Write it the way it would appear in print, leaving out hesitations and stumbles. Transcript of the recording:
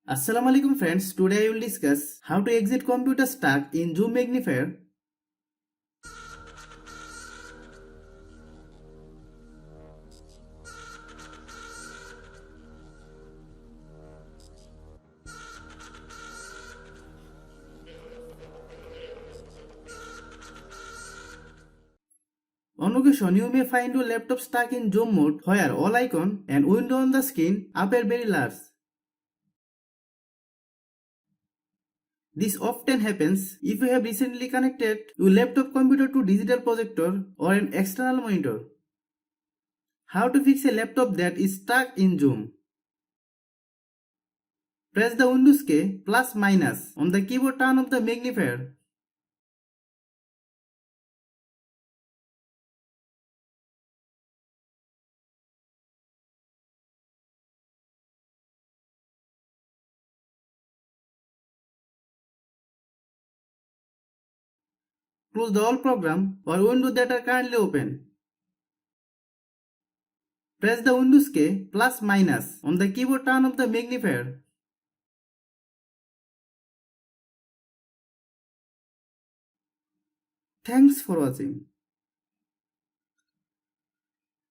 Assalamualaikum friends, today I will discuss how to exit computer stuck in Zoom Magnifier. On occasion, you may find your laptop stuck in Zoom mode where all icon and window on the screen appear very large. This often happens if you have recently connected your laptop computer to digital projector or an external monitor. How to fix a laptop that is stuck in Zoom? Press the Windows key plus minus on the keyboard turn of the magnifier. Close the all program or windows that are currently open. Press the Windows key plus minus on the keyboard turn of the magnifier. Thanks for watching.